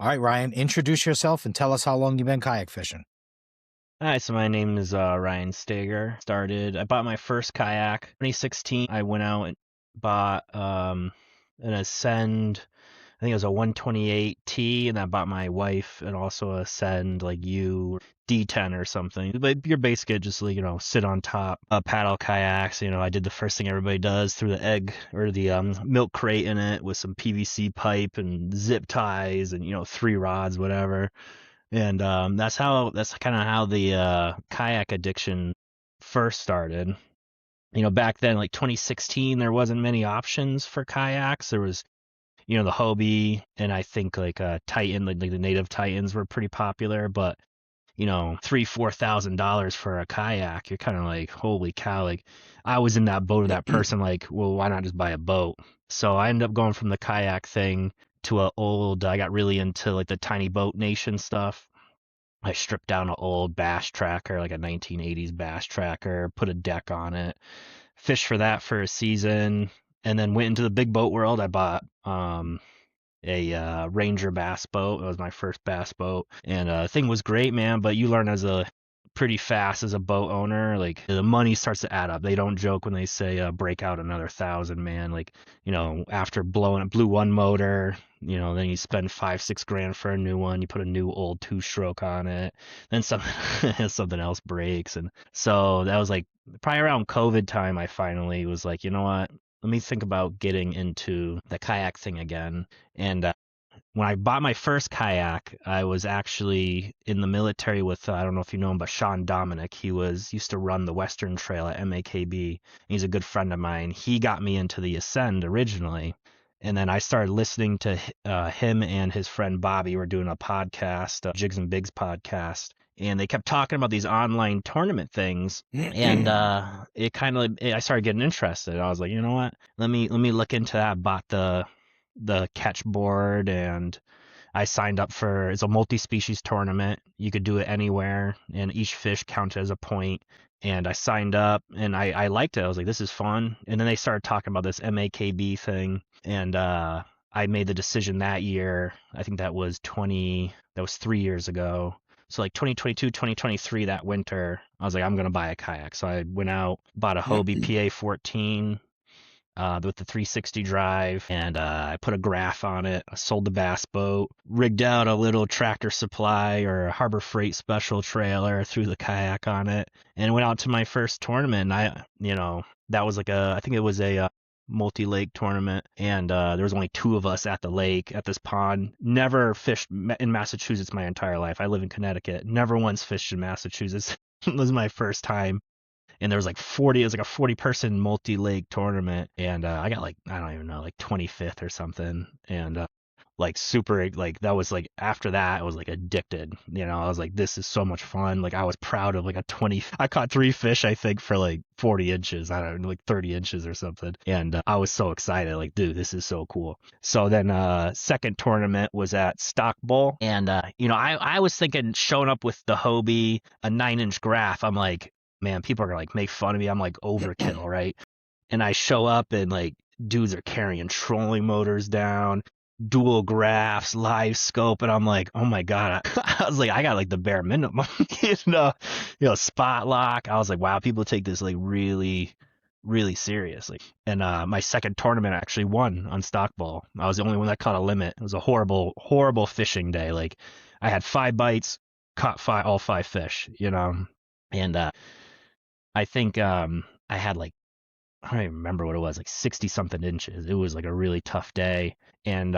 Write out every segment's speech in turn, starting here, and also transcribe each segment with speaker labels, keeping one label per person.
Speaker 1: All right, Ryan, introduce yourself and tell us how long you've been kayak fishing.
Speaker 2: Hi, so my name is Ryan Stager. I bought my first kayak 2016. I went out and bought an Ascend. I think it was a 128T, and I bought my wife and also a Ascend like U D10 or something. But you're basically just like sit on top, paddle kayaks. I did the first thing everybody does, threw the egg or the milk crate in it with some PVC pipe and zip ties and 3 rods, whatever. And that's kind of how the kayak addiction first started. Back then, like 2016, there wasn't many options for kayaks. There was, the Hobie, and I think like Titan, like the native Titans were pretty popular. But $3,000-4,000 for a kayak, you're kind of like, holy cow! Like, I was in that boat of that person. Like, well, why not just buy a boat? So I ended up going from the kayak thing to a old. I got really into like the tiny boat nation stuff. I stripped down an old Bass tracker, like a 1980s Bass tracker, put a deck on it, fished for that for a season, and then went into the big boat world. I bought a Ranger bass boat. It was my first bass boat, and the thing was great, man. But you learn as a pretty fast as a boat owner, like the money starts to add up. They don't joke when they say break out another 1,000, man. Like after blew one motor, then you spend 5-6 grand for a new one. You put a new old 2-stroke on it, then something something else breaks, and so that was like probably around COVID time. I finally was like, you know what? Let me think about getting into the kayak thing again. And when I bought my first kayak, I was actually in the military with I don't know if you know him, but Sean Dominic. He used to run the Western Trail at MAKB. He's a good friend of mine. He got me into the Ascend originally, and then I started listening to him and his friend Bobby were doing a podcast, Jigs and Bigs podcast, and they kept talking about these online tournament things. And it kind of I started getting interested. I was like, you know what? Let me look into that. I bought the catch board, and I signed up for it's a multi-species tournament. You could do it anywhere, and each fish counted as a point. And I signed up, and I liked it. I was like, this is fun. And then they started talking about this MAKB thing, and I made the decision that year. I think that was 3 years ago. So like 2022, 2023, that winter, I was like, I'm gonna buy a kayak. So I went out, bought a Hobie PA14 with the 360 drive, and I put a graph on it. I sold the bass boat, rigged out a little Tractor Supply or Harbor Freight special trailer, threw the kayak on it, and went out to my first tournament. And that was like I think it was a multi-lake tournament, and there was only 2 of us at the lake at this pond. Never fished in Massachusetts my entire life. I live in Connecticut. Never once fished in Massachusetts. It was my first time, and there was like 40. It was like a 40-person multi-lake tournament, and I got like I don't even know, like 25th or something, and like super like that was like after that I was like addicted. I was like, this is so much fun. Like I was proud of like a 20. I caught 3 fish I think for like 40 inches. I don't know, like 30 inches or something, and I was so excited. Like, dude, this is so cool. So then second tournament was at Stock Bowl, and I was thinking showing up with the Hobie, a 9-inch graph. I'm like, man, people are gonna like make fun of me. I'm like overkill, right? And I show up, and like dudes are carrying trolling motors down, dual graphs, live scope, and I'm like, oh my god. I was like, I got like the bare minimum, spot lock. I was like, wow, people take this like really, really seriously. And my second tournament I actually won on stock ball. I was the only one that caught a limit. It was a horrible, horrible fishing day. Like I had 5 bites, caught all 5 fish, and I think I had like I don't even remember what it was, like 60 something inches. It was like a really tough day. And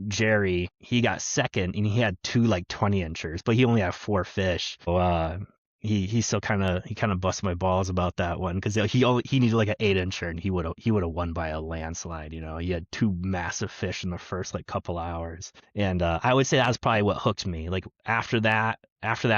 Speaker 2: Jerry, he got second, and he had 2 like 20 inchers, but he only had 4 fish. So he still kind of busted my balls about that one, because he needed like an 8-incher, and he would have won by a landslide. He had 2 massive fish in the first like couple hours, and I would say that was probably what hooked me. Like after that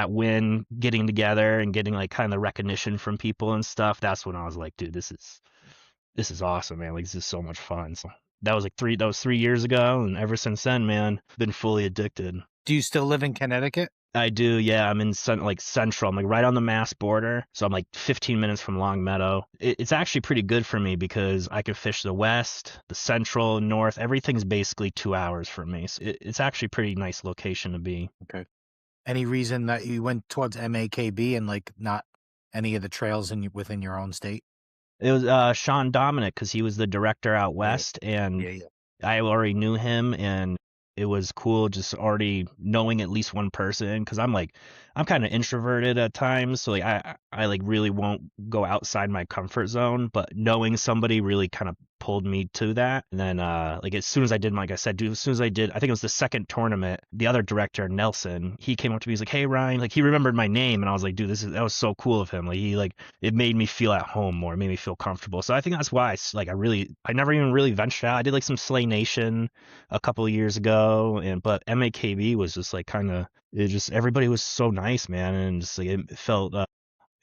Speaker 2: win, getting together and getting like kind of recognition from people and stuff, that's when I was like, dude, this is awesome, man. Like, this is so much fun. So that was 3 years ago, and ever since then, man, been fully addicted.
Speaker 1: Do you still live in Connecticut?
Speaker 2: I do, yeah. I'm in like central. I'm like right on the Mass border, so I'm like 15 minutes from Long Meadow. It's actually pretty good for me because I can fish the west, the central, north. Everything's basically 2 hours from me. So it's actually a pretty nice location to be.
Speaker 1: Okay. Any reason that you went towards MAKB and like not any of the trails within your own state?
Speaker 2: It was Sean Dominic because he was the director out
Speaker 1: Right.
Speaker 2: west, and
Speaker 1: Yeah, yeah.
Speaker 2: I already knew him, and it was cool just already knowing at least one person because I'm kind of introverted at times, so like I like really won't go outside my comfort zone, but knowing somebody really kind of pulled me to that. And then like as soon as I did, like I said, dude, as soon as I did, I think it was the second tournament, the other director, Nelson, he came up to me, he's like, "Hey Ryan," like he remembered my name, and I was like, dude, that was so cool of him. Like he like it made me feel at home more, it made me feel comfortable. So I think that's why I never even really ventured out. I did like some Slay Nation a couple of years ago, and but MAKB was just like kind of it just everybody was so nice, man, and just like it felt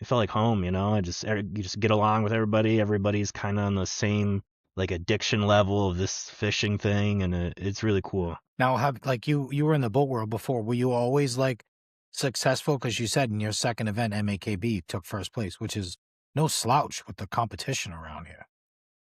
Speaker 2: like home, you know. You just get along with everybody. Everybody's kind of on the same like addiction level of this fishing thing, and it's really cool.
Speaker 1: Now, have like you were in the boat world before. Were you always like successful? Because you said in your second event, MAKB, you took first place, which is no slouch with the competition around here.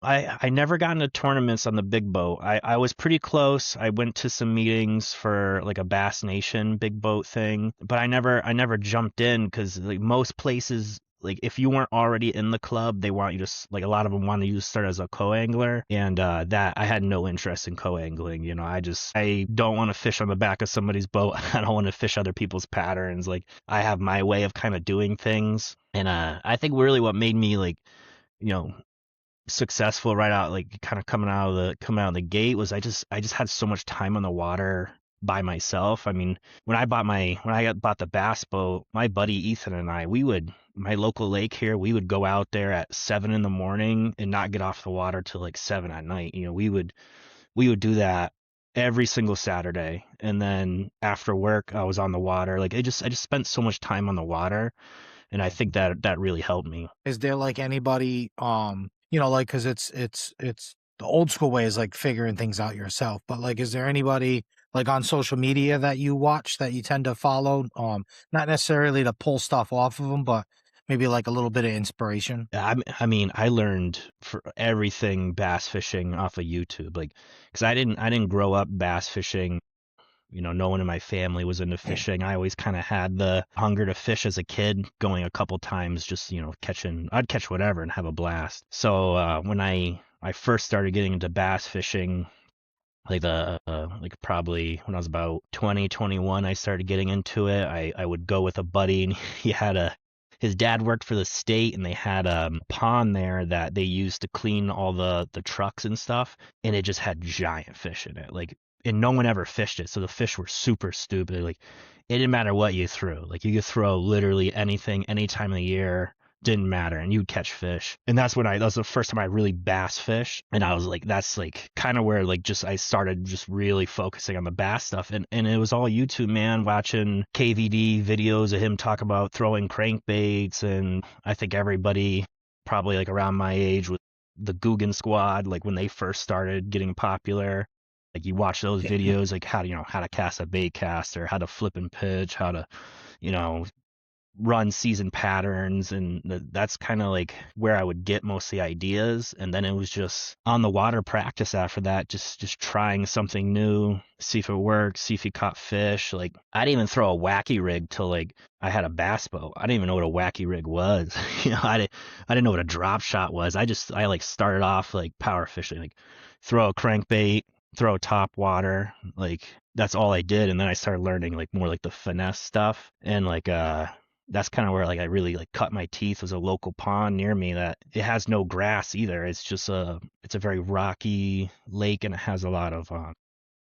Speaker 2: I never got into tournaments on the big boat. I was pretty close. I went to some meetings for like a Bass Nation big boat thing, but I never jumped in because like most places, like if you weren't already in the club, they want you to like a lot of them want you to start as a co-angler, and that I had no interest in co-angling. You know, I don't want to fish on the back of somebody's boat. I don't want to fish other people's patterns. Like I have my way of kind of doing things, and I think really what made me like you know successful right out like kind of coming out of the gate was I just had so much time on the water by myself. I mean, when I bought the bass boat, my buddy Ethan and I, we would my local lake here, we would go out there at 7 in the morning and not get off the water till like 7 at night. You know, we would do that every single Saturday. And then after work, I was on the water. Like I just spent so much time on the water, and I think that really helped me.
Speaker 1: Is there like anybody, like, cause it's the old school way is like figuring things out yourself, but like, is there anybody like on social media that you watch that you tend to follow? Not necessarily to pull stuff off of them, but maybe like a little bit of inspiration.
Speaker 2: I mean, I learned for everything bass fishing off of YouTube, like, because I didn't grow up bass fishing. You know, no one in my family was into fishing. I always kind of had the hunger to fish as a kid, going a couple times, just I'd catch whatever and have a blast. So when I first started getting into bass fishing, like probably when I was about 20, 21, I started getting into it. I would go with a buddy, and he had his dad worked for the state, and they had a pond there that they used to clean all the trucks and stuff, and it just had giant fish in it. Like, and no one ever fished it, so the fish were super stupid. Like, it didn't matter what you threw. Like, you could throw literally anything, any time of the year, didn't matter, and you'd catch fish. And that was the first time I really bass fished, and I was like, that's like kind of where like just I started just really focusing on the bass stuff. And it was all YouTube, man, watching KVD videos of him talk about throwing crankbaits. And I think everybody probably like around my age with the Guggen Squad, like when they first started getting popular, like you watch those videos, like how to cast a bait caster, how to flip and pitch, how to you know run season patterns, and that's kind of like where I would get most of the ideas. And then it was just on the water practice after that, just trying something new, see if it works, see if you caught fish. Like I didn't even throw a wacky rig till like I had a bass boat. I didn't even know what a wacky rig was. I didn't know what a drop shot was. I like started off like power fishing, like throw a crankbait, throw top water, like that's all I did. And then I started learning like more like the finesse stuff, and like that's kind of where like I really like cut my teeth. Was a local pond near me that it has no grass either. It's a very rocky lake, and it has a lot of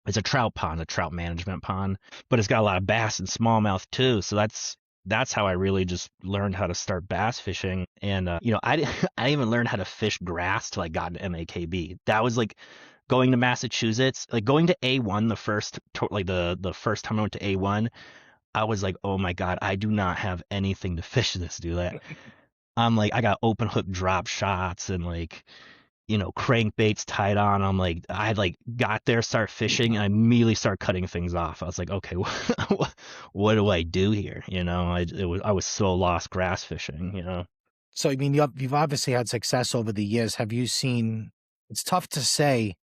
Speaker 2: it's a trout pond, a trout management pond, but it's got a lot of bass and smallmouth too. So that's how I really just learned how to start bass fishing. And I didn't even learn how to fish grass till I got into MAKB. That was like going to Massachusetts, like going to A1 the first time I went to A1. I was like, oh my God, I do not have anything to fish this, dude. I'm like, I got open hook drop shots, and like crankbaits tied on. I'm like, I like got there, start fishing, and I immediately start cutting things off. I was like, okay, what do I do here? I was so lost grass fishing.
Speaker 1: So, I mean, you've obviously had success over the years. Have you seen it's tough to say,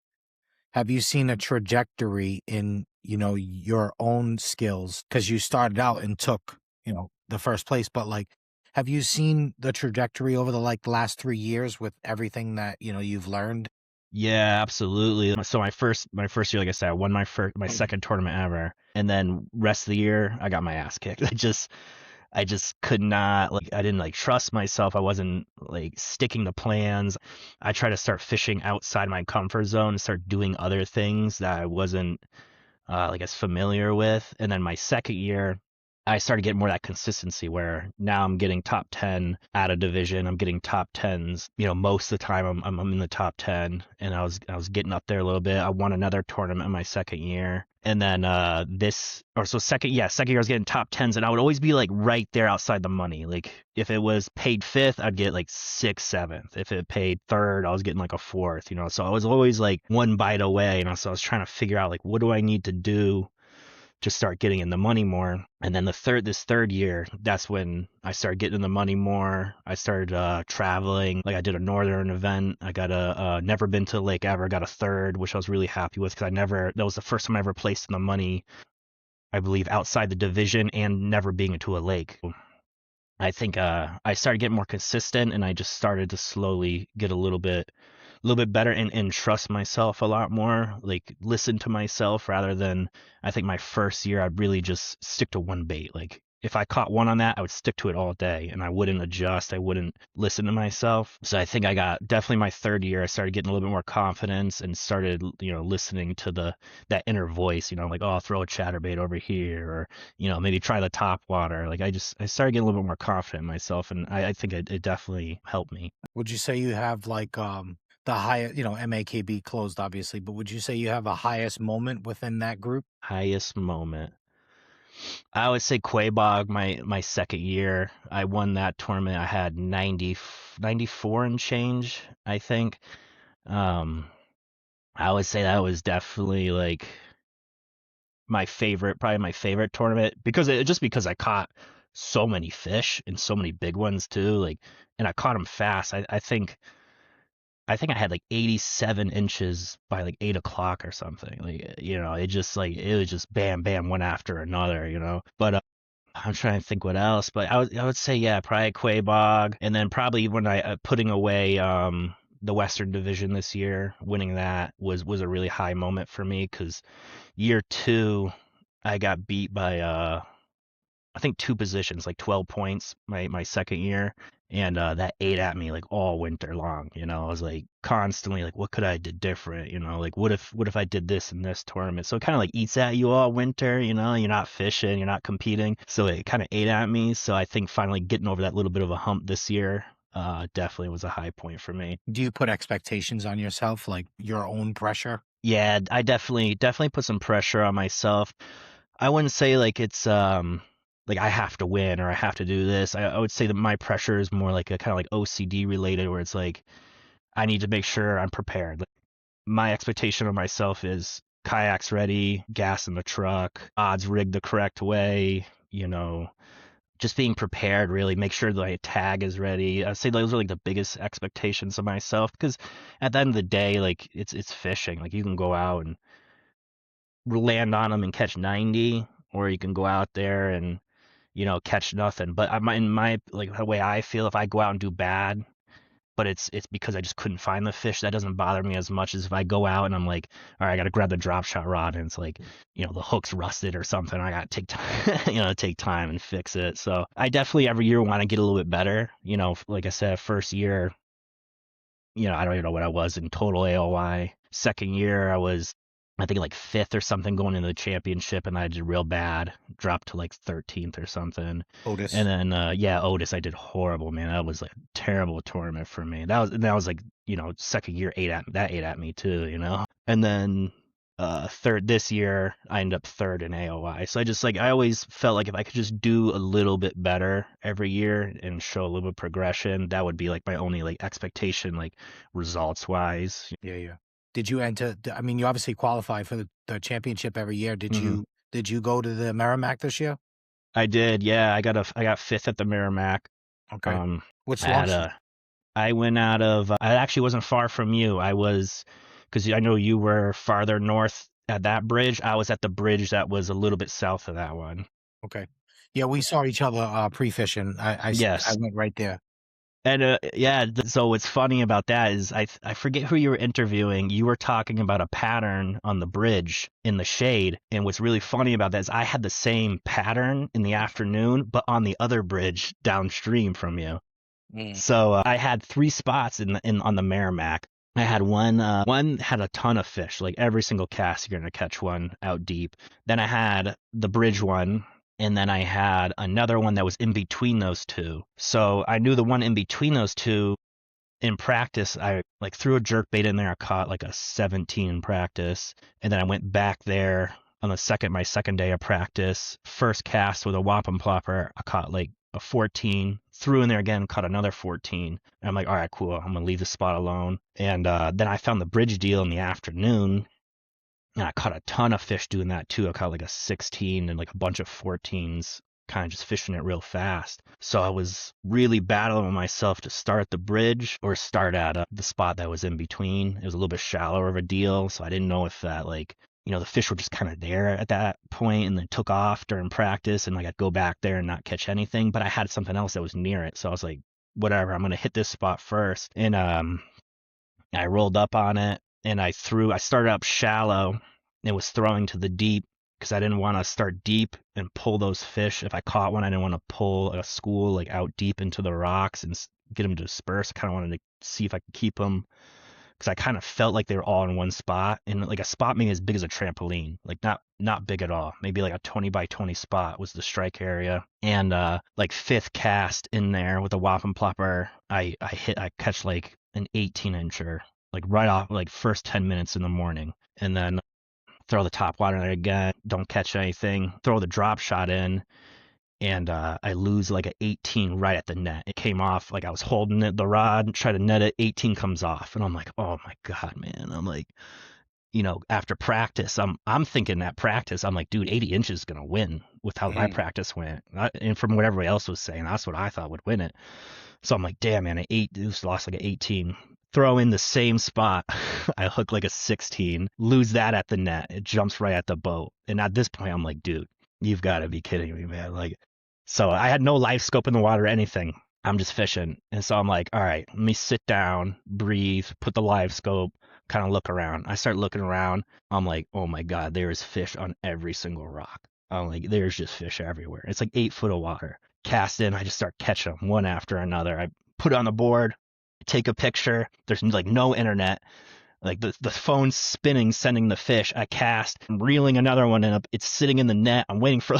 Speaker 1: have you seen a trajectory in, your own skills? Because you started out and took, the first place, but, like, have you seen the trajectory over the, like, last 3 years with everything that, you've learned?
Speaker 2: Yeah, absolutely. So my first year, like I said, I won my second tournament ever, and then rest of the year I got my ass kicked. I just could not, like, I didn't like trust myself. I wasn't like sticking to plans. I tried to start fishing outside my comfort zone and start doing other things that I wasn't like as familiar with. And then my second year, I started getting more of that consistency where now I'm getting top 10 at a division. I'm getting top 10s. Most of the time I'm in the top 10, and I was getting up there a little bit. I won another tournament in my second year. And then second year I was getting top 10s, and I would always be like right there outside the money. Like if it was paid fifth, I'd get like sixth, seventh. If it paid third, I was getting like a fourth. So I was always like one bite away. So I was trying to figure out like what do I need to do to start getting in the money more. And then this third year, that's when I started getting in the money more. I started traveling. Like I did a northern event. I got never been to a lake ever. Got a third, which I was really happy with because that was the first time I ever placed in the money, I believe, outside the division and never being into a lake. I think I started getting more consistent, and I just started to slowly get a little bit better and trust myself a lot more. Like listen to myself rather than, I think my first year I'd really just stick to one bait. Like if I caught one on that, I would stick to it all day and I wouldn't adjust. I wouldn't listen to myself. So I think I got definitely my third year, I started getting a little bit more confidence and started, listening to that inner voice, like, oh, I'll throw a chatterbait over here, or, maybe try the top water. Like I started getting a little bit more confident in myself, and I think it definitely helped me.
Speaker 1: Would you say you have, like, the highest, MAKB closed, obviously, but would you say you have a highest moment within that group?
Speaker 2: Highest moment. I would say Quabog, my second year. I won that tournament. I had 94 and change, I think. Um, I would say that was definitely like probably my favorite tournament just because I caught so many fish and so many big ones too. Like, and I caught them fast. I think I had like 87 inches by like 8 o'clock or something. Like, it was just bam, bam, one after another. But I'm trying to think what else, but I would say, yeah, probably Quabog, and then probably when I putting away the Western Division this year, winning that was a really high moment for me because year two I got beat by I think two positions, like 12 points my second year, and that ate at me like all winter long. I was like constantly like, what could I did different? Like what if I did this in this tournament? So it kind of like eats at you all winter. You're not fishing, you're not competing, so it kind of ate at me. So I think finally getting over that little bit of a hump this year definitely was a high point for me.
Speaker 1: Do you put expectations on yourself, like your own pressure?
Speaker 2: Yeah, I definitely put some pressure on myself. I wouldn't say like it's like I have to win or I have to do this. I would say that my pressure is more like a kind of like OCD related, where it's like I need to make sure I'm prepared. Like, my expectation of myself is kayaks ready, gas in the truck, odds rigged the correct way, just being prepared, really make sure that my tag is ready. I'd say those are like the biggest expectations of myself, because at the end of the day, like it's fishing. Like you can go out and land on them and catch 90, or you can go out there and catch nothing. But in my like the way I feel, if I go out and do bad, but it's because I just couldn't find the fish, that doesn't bother me as much as if I go out and I'm like, all right, I got to grab the drop shot rod, and it's like, the hook's rusted or something. I got to take time, take time and fix it. So I definitely every year want to get a little bit better. Like I said, first year, I don't even know what I was in total AOY. Second year, I was, I think, like fifth or something going into the championship, and I did real bad, dropped to like 13th or something. And
Speaker 1: Otis.
Speaker 2: then, yeah, Otis, I did horrible, man. That was like a terrible tournament for me. That was like, second year ate at me too. And then third this year. I ended up third in AOI. So I always felt like if I could just do a little bit better every year and show a little bit of progression, that would be like my only like expectation, like results wise.
Speaker 1: Yeah, yeah. Did you enter? I mean, you obviously qualify for the championship every year.
Speaker 2: Hmm.
Speaker 1: Did you go to the Merrimack this year?
Speaker 2: I did, yeah. I got fifth at the Merrimack.
Speaker 1: Okay.
Speaker 2: Um,
Speaker 1: What's
Speaker 2: I had
Speaker 1: launched you?
Speaker 2: a I went out of I actually wasn't far from you. I was because I know you were farther north at that bridge. I was at the bridge that was a little bit south of that one.
Speaker 1: Okay. Yeah, we saw each other pre-fishing. I
Speaker 2: Yes.
Speaker 1: went right there.
Speaker 2: And yeah, so what's funny about that is I forget who you were interviewing. You were talking about a pattern on the bridge in the shade, and what's really funny about that is I had the same pattern in the afternoon, but on the other bridge downstream from you.
Speaker 1: Mm.
Speaker 2: So I had three spots in on the Merrimack. I had one had a ton of fish, like every single cast you're gonna catch one out deep. Then I had the bridge one, and then I had another one that was in between those two. So I knew the one in between those two in practice. I like threw a jerk bait in there. I caught like a 17 in practice, and then I went back there on my second day of practice. First cast with a wampum plopper, I caught like a 14. Threw in there again, caught another 14. And I'm like, all right, cool. I'm gonna leave the spot alone. And then I found the bridge deal in the afternoon, and I caught a ton of fish doing that too. I caught like a 16 and like a bunch of 14s, kind of just fishing it real fast. So I was really battling with myself to start the bridge or start at the spot that was in between. It was a little bit shallower of a deal, so I didn't know if that like the fish were just kind of there at that point and then took off during practice and like I'd go back there and not catch anything. But I had something else that was near it, so I was like, whatever, I'm gonna hit this spot first. And I rolled up on it and I started up shallow and was throwing to the deep because I didn't want to start deep and pull those fish. If I caught one, I didn't want to pull a school like out deep into the rocks and get them to disperse. I kind of wanted to see if I could keep them because I kind of felt like they were all in one spot and like a spot maybe as big as a trampoline, like not big at all. Maybe like a 20 by 20 spot was the strike area. And like fifth cast in there with a wampum plopper, I catch like an 18 incher like right off like first 10 minutes in the morning, and then throw the top water in it again, don't catch anything, throw the drop shot in, and I lose like an 18 right at the net. It came off like I was holding it, the rod, try to net it, 18 comes off, and I'm like, oh my god, man. I'm like, after practice, I'm thinking at practice, I'm like, dude, 80 inches is gonna win with how my
Speaker 1: Mm.
Speaker 2: practice went, and from what everybody else was saying, that's what I thought would win it. So I'm like, damn, man, just lost like an 18. Throw in the same spot. I hook like a 16, lose that at the net. It jumps right at the boat. And at this point, I'm like, dude, you've got to be kidding me, man. Like, so I had no life scope in the water or anything. I'm just fishing. And so I'm like, all right, let me sit down, breathe, put the live scope, kind of look around. I start looking around. I'm like, oh my God, there is fish on every single rock. I'm like, there's just fish everywhere. It's like 8 foot of water. Cast in, I just start catching them one after another. I put it on the board, take a picture. There's like no internet. Like the phone's spinning, sending the fish. I cast, I'm reeling another one in. It's sitting in the net. I'm waiting for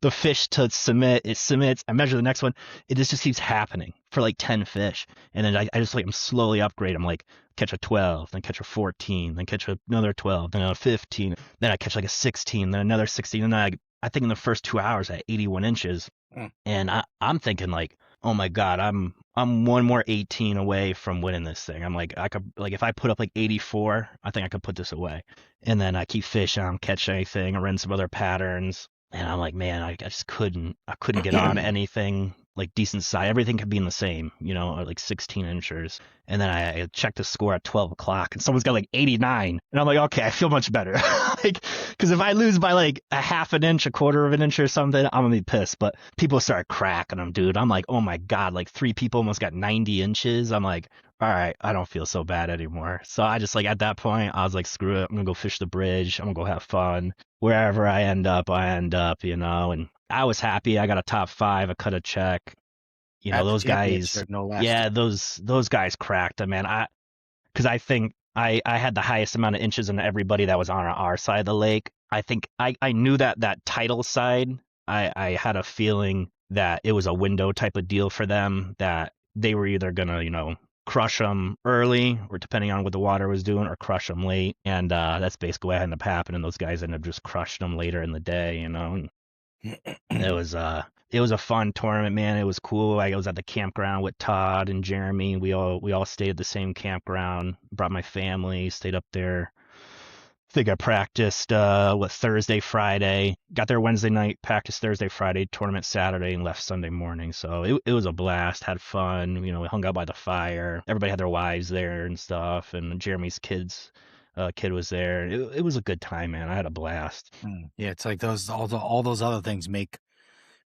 Speaker 2: the fish to submit. It submits. I measure the next one. It just keeps happening for like 10 fish. And then I just like, I'm slowly upgrade. I'm like, catch a 12, then catch a 14, then catch another 12, then a 15. Then I catch like a 16, then another 16. And then I think in the first 2 hours, I had 81 inches.
Speaker 1: Mm.
Speaker 2: And I'm thinking like, oh my God, I'm one more 18 away from winning this thing. I'm like, I could like if I put up like 84, I think I could put this away. And then I keep fishing, I don't catch anything. I run some other patterns, and I'm like, man, I just couldn't get on anything like decent size. Everything could be in the same, or like 16 inches. And then I checked the score at 12 o'clock, and someone's got like 89, and I'm like, okay, I feel much better. Like, because if I lose by like a half an inch, a quarter of an inch or something, I'm gonna be pissed. But people start cracking them, dude. I'm like, oh my God, like three people almost got 90 inches. I'm like, all right, I don't feel so bad anymore. So I just like at that point, I was like, screw it. I'm gonna go fish the bridge. I'm gonna go have fun. Wherever I end up, And I was happy. I got a top five. I cut a check.
Speaker 1: At the
Speaker 2: Those guys,
Speaker 1: championship, no less.
Speaker 2: yeah, those guys cracked. Man, because I think I had the highest amount of inches in everybody that was on our side of the lake. I think I knew that title side. I had a feeling that it was a window type of deal for them, that they were either gonna, crush them early, or depending on what the water was doing, or crush them late. And that's basically what ended up happening. Those guys ended up just crushing them later in the day, you know. And it was a fun tournament, man. It was cool. I was at the campground with Todd and Jeremy. We all stayed at the same campground. Brought my family, stayed up there. I think I practiced Thursday, Friday. Got there Wednesday night, practiced Thursday, Friday, tournament Saturday, and left Sunday morning. So it was a blast. Had fun. You know, we hung out by the fire. Everybody had their wives there and stuff. And Jeremy's kid was there. It was a good time, man. I had a blast.
Speaker 1: Yeah, it's like those all those other things make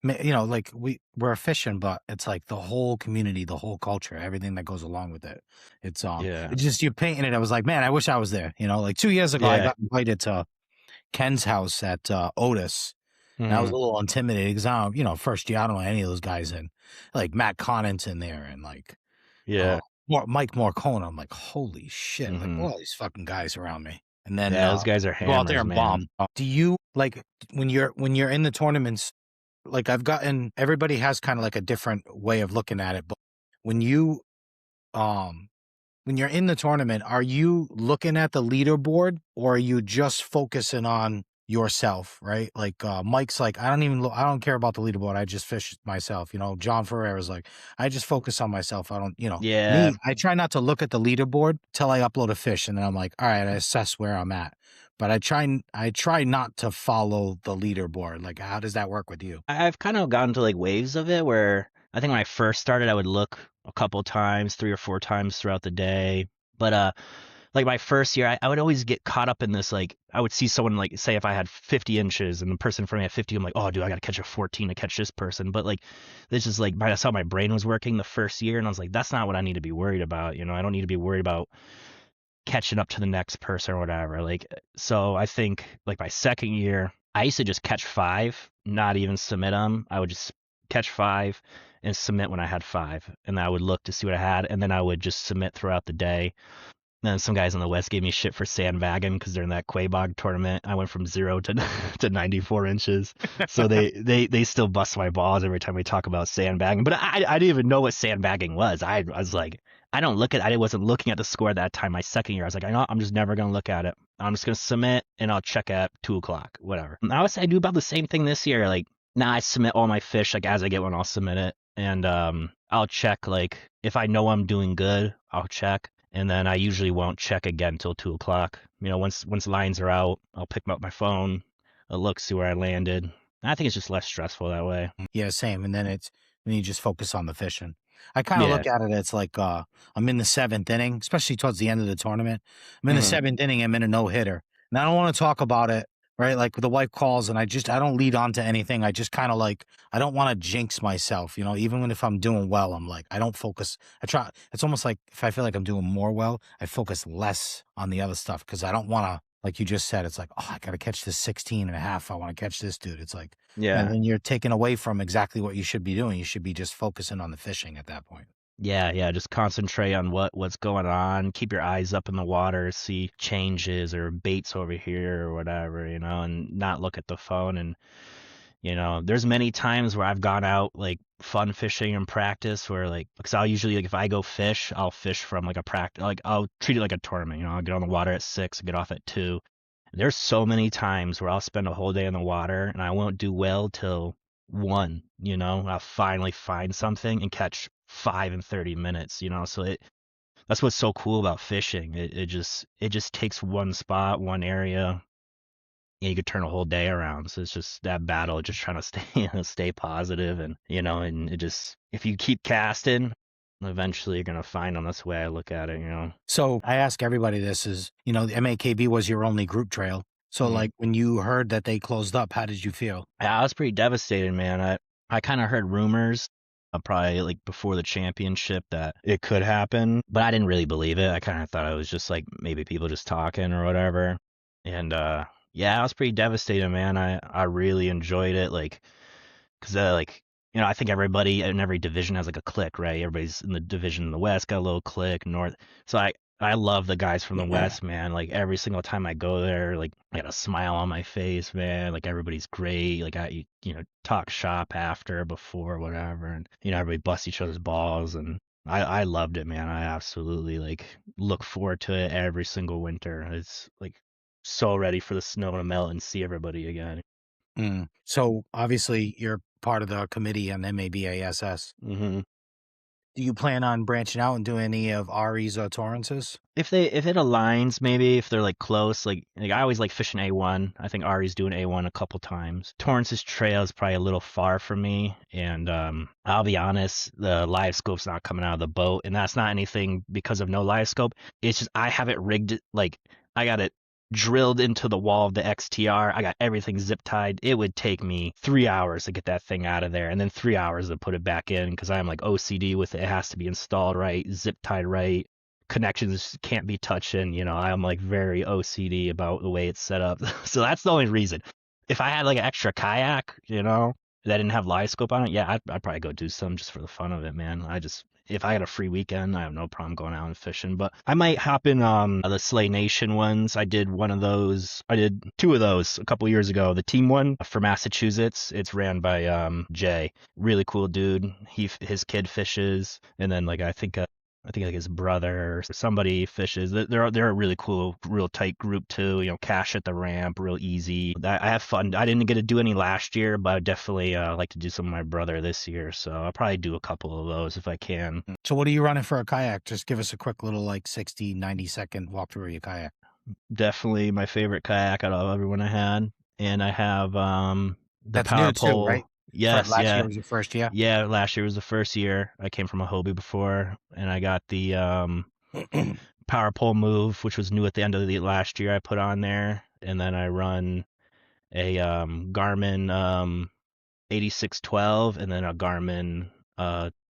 Speaker 1: like we're fishing, but it's like the whole community, the whole culture, everything that goes along with it.
Speaker 2: Yeah.
Speaker 1: It's just you're painting it. I was like, man, I wish I was there. Like 2 years ago, I
Speaker 2: Yeah.
Speaker 1: got invited to Ken's house at Otis, and I was
Speaker 2: Hmm.
Speaker 1: a little intimidated because I don't, first year I don't know any of those guys, and like Matt Connaughton in there, and like uh
Speaker 2: Yeah.
Speaker 1: Mike Morcone. I'm like, holy shit! Like
Speaker 2: Hmm.
Speaker 1: all these fucking guys around me, and then
Speaker 2: Yeah, those guys are
Speaker 1: go out there
Speaker 2: hammers,
Speaker 1: and
Speaker 2: man.
Speaker 1: bomb. Do you like when you're in the tournaments? Like I've gotten everybody has kind of like a different way of looking at it, but when you um when you're in the tournament, are you looking at the leaderboard or are you just focusing on yourself, right? Like Mike's like, I don't care about the leaderboard. I just fish myself. John Ferreira's like, I just focus on myself. I don't,
Speaker 2: Yeah,
Speaker 1: me, I try not to look at the leaderboard till I upload a fish and then I'm like, all right, I assess where I'm at. But I try not to follow the leaderboard. Like, how does that work with you?
Speaker 2: I've kind of gotten to like waves of it where I think when I first started, I would look a couple times, 3 or 4 times throughout the day. But like my first year, I would always get caught up in this. Like I would see someone like say if I had 50 inches and the person in front of me had 50, I'm like, oh, dude, I got to catch a 14 to catch this person. But like this is like that's how my brain was working the first year, and I was like, that's not what I need to be worried about. I don't need to be worried about catching up to the next person or whatever. Like, so I think like my second year, I used to just catch five, not even submit them. I would just catch five and submit when I had five, and I would look to see what I had, and then I would just submit throughout the day. Then some guys on the West gave me shit for sandbagging because during that Quabog tournament, I went from 0 to to 94 inches. So they still bust my balls every time we talk about sandbagging. But I didn't even know what sandbagging was. I was like, I don't look at. I wasn't looking at the score at that time. My second year, I was like, I know I'm just never gonna look at it. I'm just gonna submit and I'll check at 2 o'clock, whatever. I would say I do about the same thing this year. Like now I submit all my fish. Like as I get one, I'll submit it, and I'll check like if I know I'm doing good, I'll check, and then I usually won't check again until 2 o'clock. Once lines are out, I'll pick up my phone, I'll look, see where I landed. I think it's just less stressful that way.
Speaker 1: Yeah, same. And then you just focus on the fishing. I kind of
Speaker 2: Yeah.
Speaker 1: look at it, it's like I'm in the seventh inning, especially towards the end of the tournament. I'm in the
Speaker 2: Hmm.
Speaker 1: seventh inning, I'm in a no-hitter. And I don't want to talk about it, right? Like the wife calls and I don't lead on to anything. I just kind of like I don't want to jinx myself, even when if I'm doing well, I'm like I don't focus. I try it's almost like if I feel like I'm doing more well, I focus less on the other stuff because I don't want to like you just said, it's like, oh, I got to catch this 16 and a half. I want to catch this dude. It's like, and
Speaker 2: Yeah.
Speaker 1: then you're taken away from exactly what you should be doing. You should be just focusing on the fishing at that point.
Speaker 2: Yeah, yeah, just concentrate on what's going on. Keep your eyes up in the water, see changes or baits over here or whatever, and not look at the phone. And there's many times where I've gone out like fun fishing and practice where like because I'll usually like if I go fish, I'll fish from like a practice, like I'll treat it like a tournament. I'll get on the water at 6, get off at 2. There's so many times where I'll spend a whole day in the water and I won't do well till 1, I'll finally find something and catch 5 in 30 minutes, so that's what's so cool about fishing. It just takes one spot, one area, and you could turn a whole day around. So it's just that battle, just trying to stay stay positive, and it just if you keep casting, eventually you're gonna find them. That's the way I look at it.
Speaker 1: So I ask everybody this is, the MAKB was your only group trail. So
Speaker 2: Mhm.
Speaker 1: like when you heard that they closed up, how did you feel?
Speaker 2: Yeah, I was pretty devastated, man. I kind of heard rumors, probably like before the championship that it could happen, but I didn't really believe it. I kind of thought it was just like maybe people just talking or whatever. And yeah, I was pretty devastated, man. I really enjoyed it, like because like I think everybody in every division has like a clique, right? Everybody's in the division in the West got a little clique, North. So I love the guys from the West, man. Like every single time I go there, like I got a smile on my face, man. Like everybody's great. Like I talk shop after, before, whatever, and everybody busts each other's balls, and I loved it, man. I absolutely like look forward to it every single winter. It's like so ready for the snow to melt and see everybody again.
Speaker 1: So obviously you're part of the committee on MABASS.
Speaker 2: hmm
Speaker 1: Do you plan on branching out and doing any of Ari's Torrances?
Speaker 2: if it aligns, maybe if they're like close, like I always like fishing A1. I think Ari's doing A1 a couple times. Torrance's trail is probably a little far from me, and I'll be honest, the live scope's not coming out of the boat, and that's not anything because of no live scope. It's just I have it rigged like I got it drilled into the wall of the XTR. I got everything zip tied. It would take me 3 hours to get that thing out of there, and then 3 hours to put it back in because I'm like OCD with it. It has to be installed right, zip tied right, connections can't be touching. I'm like very OCD about the way it's set up. So that's the only reason. If I had like an extra kayak, that didn't have live scope on it, yeah, I'd probably go do some just for the fun of it, man. If I had a free weekend, I have no problem going out and fishing. But I might hop in the Slay Nation ones. I did one of those. I did two of those a couple years ago. The team one for Massachusetts. It's ran by Jay. Really cool dude. His kid fishes, and then like I think like his brother or somebody fishes. They're a really cool, real tight group too. Cash at the ramp, real easy. I have fun. I didn't get to do any last year, but I definitely like to do some with my brother this year. So I'll probably do a couple of those if I can.
Speaker 1: So what are you running for a kayak? Just give us a quick little like 60, 90-second walkthrough of your kayak.
Speaker 2: Definitely my favorite kayak out of everyone I had, and I have the
Speaker 1: That's
Speaker 2: power
Speaker 1: new too,
Speaker 2: pole.
Speaker 1: right? For
Speaker 2: Yes,
Speaker 1: last year
Speaker 2: yeah.
Speaker 1: was your first year.
Speaker 2: Yeah, last year was the first year. I came from a Hobie before, and I got the power pole move, which was new at the end of the last year. I put on there, and then I run a Garmin 8612, and then a Garmin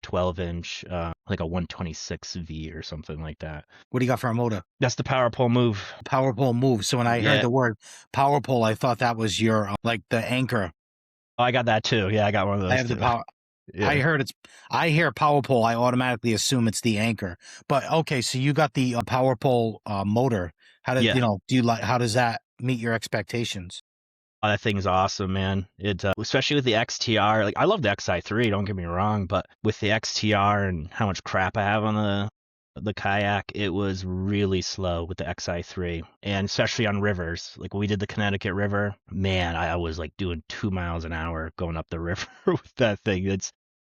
Speaker 2: 12-inch, like a 126V or something like that.
Speaker 1: What do you got for a motor?
Speaker 2: That's the power pole move.
Speaker 1: Power pole move. So when I heard
Speaker 2: Yeah,
Speaker 1: the word power pole, I thought that was your like the anchor.
Speaker 2: oh, I got that too. Yeah, I got one of
Speaker 1: I
Speaker 2: those
Speaker 1: have the
Speaker 2: too.
Speaker 1: power.
Speaker 2: Yeah,
Speaker 1: I hear power pole. I automatically assume it's the anchor. But okay, so you got the power pole motor. How did
Speaker 2: yeah.
Speaker 1: do you like? How does that meet your expectations?
Speaker 2: Oh, that thing's awesome, man. Especially with the XTR. Like I love the XI3, don't get me wrong, but with the XTR and how much crap I have on the kayak, it was really slow with the XI3, and especially on rivers. Like when we did the Connecticut River, man, I was like doing 2 miles an hour going up the river with that thing.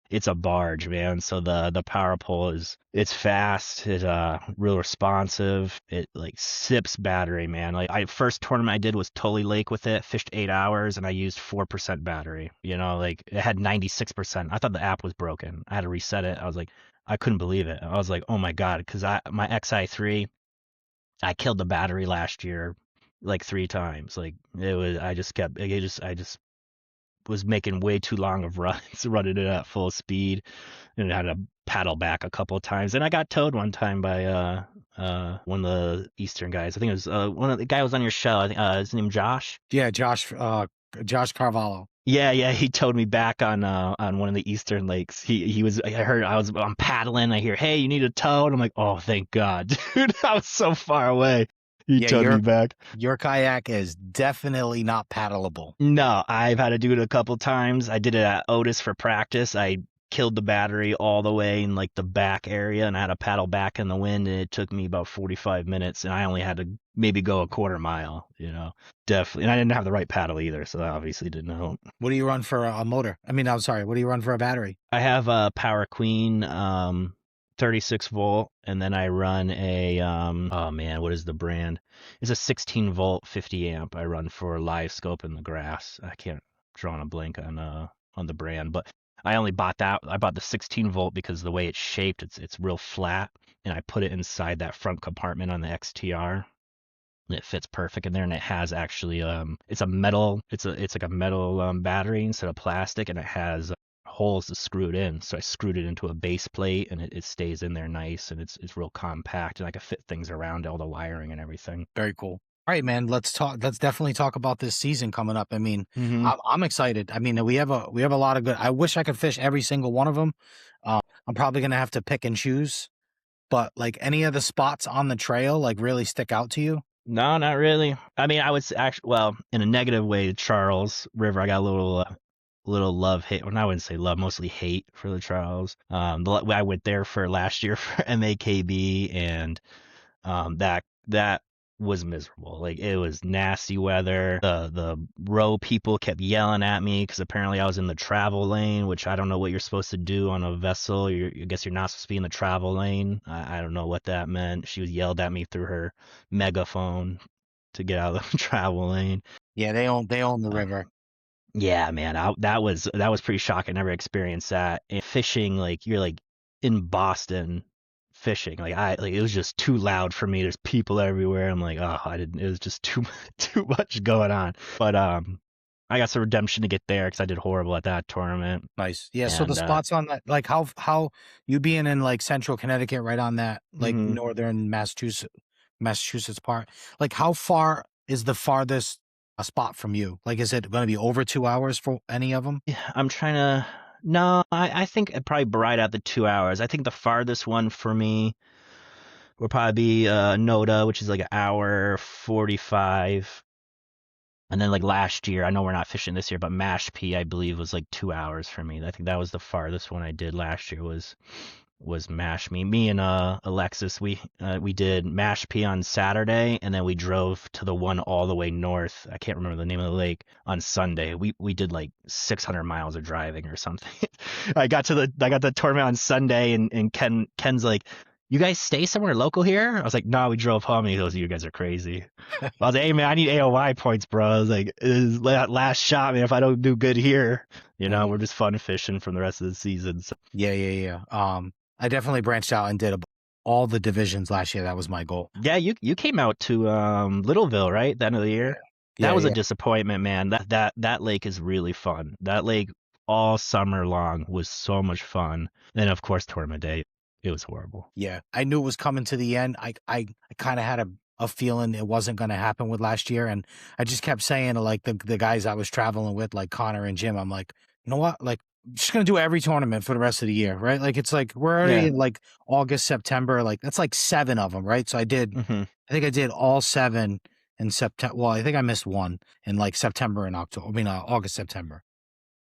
Speaker 2: It's a barge, man. So the power pole it's fast, it's real responsive. It like sips battery, man. Like I first tournament I did was Tully Lake with it, fished 8 hours and I used 4% battery. Like it had 96%. I thought the app was broken. I had to reset it. I was like, I couldn't believe it. I was like, oh my God, because my XI3, I killed the battery last year like 3 times. Like it was I just was making way too long of runs, running it at full speed, and I had to paddle back a couple of times. And I got towed one time by one of the Eastern guys. I think it was one of the guy who was on your show. I think his name Josh.
Speaker 1: Yeah, Josh Carvalho.
Speaker 2: Yeah, yeah, he towed me back on one of the Eastern lakes. He was I'm paddling. I hear, hey, you need a tow, and I'm like, oh, thank God, dude, I was so far away. He
Speaker 1: Yeah,
Speaker 2: towed me back.
Speaker 1: your kayak is definitely not paddleable.
Speaker 2: No, I've had to do it a couple times. I did it at Otis for practice. I killed the battery all the way in like the back area and I had to paddle back in the wind and it took me about 45 minutes and I only had to maybe go a quarter mile. Definitely. And I didn't have the right paddle either, so that obviously didn't help.
Speaker 1: What do you run for a motor? I mean, I'm sorry. What do you run for a battery?
Speaker 2: I have a Power Queen 36 volt and then I run a oh man, what is the brand? It's a 16 volt 50 amp I run for live scope in the grass. I can't draw on a blank on the brand, but I only bought that. I bought the 16 volt because the way it's shaped, it's real flat, and I put it inside that front compartment on the XTR. And it fits perfect in there, and it has actually it's a metal, it's like a metal battery instead of plastic, and it has holes to screw it in. So I screwed it into a base plate, and it stays in there nice, and it's real compact, and I can fit things around all the wiring and everything.
Speaker 1: Very cool. All right, man. Let's talk. Let's definitely talk about this season coming up. I mean,
Speaker 2: hmm
Speaker 1: I'm excited. I mean, we have a lot of good. I wish I could fish every single one of them. I'm probably gonna have to pick and choose. But like any of the spots on the trail, like really stick out to you.
Speaker 2: No, not really. I mean, I was actually, well, in a negative way, Charles River. I got a little love hate, or I wouldn't say love, mostly hate for the trials. I went there for last year for MAKB, and that was miserable. Like it was nasty weather. The row people kept yelling at me because apparently I was in the travel lane, which I don't know what you're supposed to do on a vessel. I guess you're not supposed to be in the travel lane. I don't know what that meant. She was yelled at me through her megaphone to get out of the travel lane.
Speaker 1: Yeah, they own the
Speaker 2: Uh,
Speaker 1: river.
Speaker 2: yeah, man, that was pretty shocking. Never experienced that. And fishing, like you're like in Boston fishing. Like it was just too loud for me. There's people everywhere. I'm like, oh, I didn't. It was just too too much going on. But I got some redemption to get there because I did horrible at that tournament.
Speaker 1: Nice. Yeah, so the
Speaker 2: And
Speaker 1: spots on that, like how you being in like central Connecticut, right on that like
Speaker 2: mhm.
Speaker 1: northern Massachusetts part, like how far is the farthest a spot from you? Like, is it going to be over 2 hours for any of them?
Speaker 2: Yeah, I'm trying to. No, I think I'd probably right at the 2 hours. I think the farthest one for me would probably be Noda, which is like an hour 45. And then like last year, I know we're not fishing this year, but Mashpee I believe was like 2 hours for me. I think that was the farthest one I did last year was Mashpee. Me and Alexis, we did Mashpee on Saturday, and then we drove to the one all the way north. I can't remember the name of the lake on Sunday. We did like 600 miles of driving or something. I got the tournament on Sunday, and Ken's like, "You guys stay somewhere local here?" I was like, "No, we drove home." And he goes, "You guys are crazy." I was like, "Hey man, I need AOY points, bro." I was like, "This is last shot, man. If I don't do good here,
Speaker 1: Mhm.
Speaker 2: we're just fun fishing from the rest of the season." So,
Speaker 1: Yeah, yeah, yeah. I definitely branched out and did all the divisions last year. That was my goal.
Speaker 2: yeah, you came out to Littleville, right? That end of the year. That
Speaker 1: Yeah,
Speaker 2: was a
Speaker 1: yeah.
Speaker 2: disappointment, man. That lake is really fun. That lake all summer long was so much fun. And of course, tournament day, it was horrible.
Speaker 1: Yeah, I knew it was coming to the end. I kind of had a feeling it wasn't going to happen with last year, and I just kept saying to like the guys I was traveling with, like Connor and Jim, I'm like, you know what, like I'm just gonna do every tournament for the rest of the year, right? Like it's like we're already
Speaker 2: Yeah.
Speaker 1: in like August, September, like that's like 7 of them, right? So
Speaker 2: Hmm.
Speaker 1: I think I did all 7 in September. Well, I think I missed one in like September and October. I mean, August, September.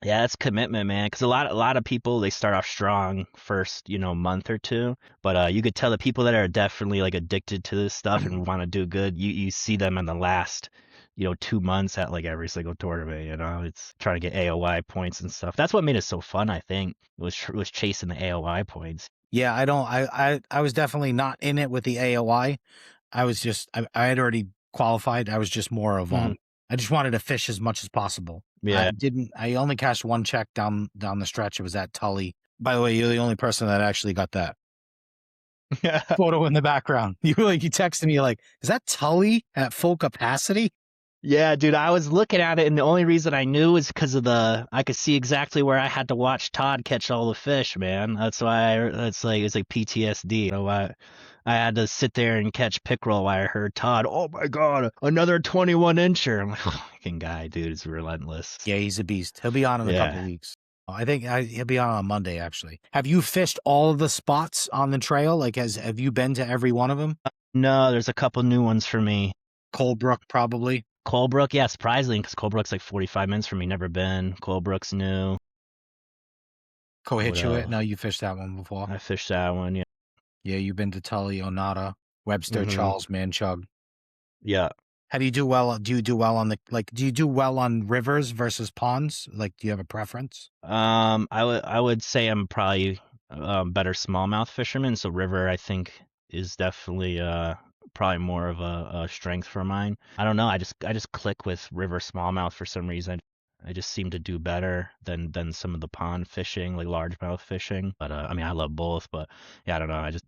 Speaker 2: Yeah, it's commitment, man. Because a lot of people they start off strong first, month or two, but you could tell the people that are definitely like addicted to this stuff and want to do good. You see them in the last, 2 months at like every single tournament. It's trying to get AOI points and stuff. That's what made it so fun. I think was chasing the AOI points.
Speaker 1: Yeah, I don't. I was definitely not in it with the AOI. I was just I had already qualified. I was just more of
Speaker 2: Hmm.
Speaker 1: I just wanted to fish as much as possible.
Speaker 2: Yeah.
Speaker 1: I only cashed one check down the stretch. It was at Tully. By the way, you're the only person that actually got that photo in the background. You texted me like, is that Tully at full capacity?
Speaker 2: Yeah, dude, I was looking at it, and the only reason I knew is because of I could see exactly where I had to watch Todd catch all the fish, man. That's why it's like PTSD. I had to sit there and catch pickerel while I heard Todd. Oh my God, another 21 incher. I'm like, oh, fucking guy, dude, is relentless.
Speaker 1: Yeah, he's a beast. He'll be on in a couple
Speaker 2: Yeah.
Speaker 1: weeks. I think he'll be on Monday actually. Have you fished all of the spots on the trail? Like, have you been to every one of them?
Speaker 2: No, there's a couple new ones for me.
Speaker 1: Colebrook probably.
Speaker 2: Colebrook, yeah, surprisingly, because Colebrook's like 45 minutes from me. Never been. Colebrook's new. What
Speaker 1: Cohituate.
Speaker 2: else?
Speaker 1: No, you fished that one before.
Speaker 2: I fished that one. Yeah.
Speaker 1: Yeah, you've been to Tully, Onata, Webster,
Speaker 2: Hmm.
Speaker 1: Charles, Manchug.
Speaker 2: Yeah.
Speaker 1: How do you do well? Do you do well on do you do well on rivers versus ponds? Like, do you have a preference?
Speaker 2: I would say I'm probably better smallmouth fisherman. So river, I think, is definitely probably more of a strength for mine. I don't know. I just click with river smallmouth for some reason. I just seem to do better than some of the pond fishing, like largemouth fishing. But I mean, I love both. But yeah, I don't know. I just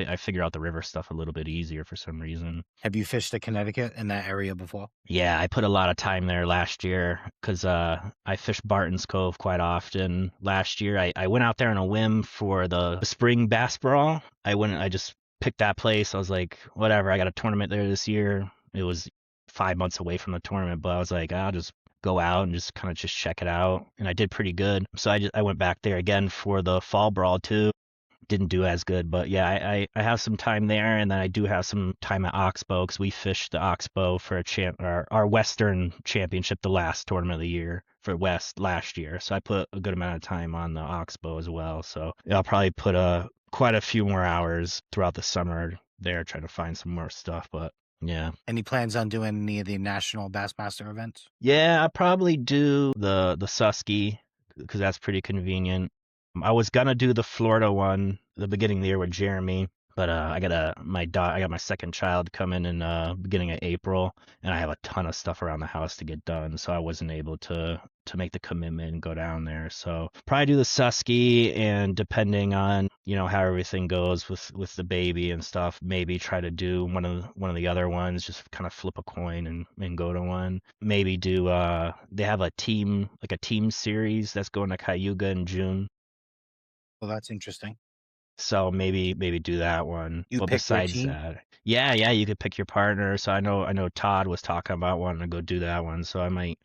Speaker 2: I figure out the river stuff a little bit easier for some reason.
Speaker 1: Have you fished the Connecticut in that area before?
Speaker 2: Yeah, I put a lot of time there last year because I fished Barton's Cove quite often. Last year, I went out there on a whim for the spring bass brawl. I just picked that place. I was like, whatever, I got a tournament there this year. It was 5 months away from the tournament, but I was like, I'll just go out and just kind of just check it out. And I did pretty good. So I went back there again for the fall brawl too. didn't do as good. But yeah, I have some time there, and then I do have some time at Oxbow because we fished the Oxbow for our Western Championship, the last tournament of the year for West last year. So I put a good amount of time on the Oxbow as well. So yeah, I'll probably put quite a few more hours throughout the summer there trying to find some more stuff. But yeah.
Speaker 1: Any plans on doing any of the national Bassmaster events?
Speaker 2: Yeah, I probably do the Susky because that's pretty convenient. I was gonna do the Florida one the beginning of the year with Jeremy, but I got my second child coming in beginning of April, and I have a ton of stuff around the house to get done, so I wasn't able to make the commitment and go down there. So probably do the Susky, and depending on how everything goes with the baby and stuff, maybe try to do one of the other ones, just kind of flip a coin and go to one. Maybe do they have a team series that's going to Cayuga in June.
Speaker 1: Well, that's interesting.
Speaker 2: So maybe do that one.
Speaker 1: You
Speaker 2: But
Speaker 1: pick your
Speaker 2: besides
Speaker 1: team.
Speaker 2: that, yeah, you could pick your partner. So I know Todd was talking about wanting to go do that one. So I might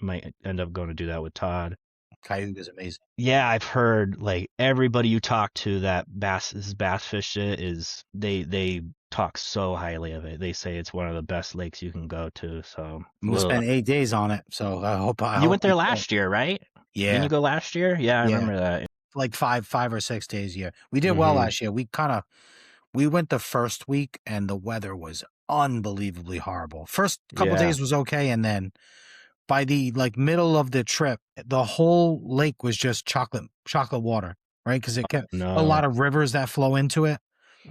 Speaker 2: end up going to do that with Todd.
Speaker 1: Kayak is amazing.
Speaker 2: Yeah, I've heard like everybody you talk to that bass fish it is they talk so highly of it. They say it's one of the best lakes you can go to. So,
Speaker 1: I'm gonna
Speaker 2: well,
Speaker 1: spend 8 days on it, so I
Speaker 2: you
Speaker 1: hope
Speaker 2: went
Speaker 1: I
Speaker 2: there
Speaker 1: kill.
Speaker 2: last year, right? Didn't you
Speaker 1: Yeah,
Speaker 2: go last year? Yeah, I
Speaker 1: yeah,
Speaker 2: remember that.
Speaker 1: like 5 or 6 days. Yeah, we did well
Speaker 2: Mhm.
Speaker 1: last year. We went the first week, and the weather was unbelievably horrible. First couple
Speaker 2: Yeah.
Speaker 1: days was okay, and then by the like middle of the trip, the whole lake was just chocolate water, right? Because it kept a
Speaker 2: No.
Speaker 1: lot of rivers that flow into it.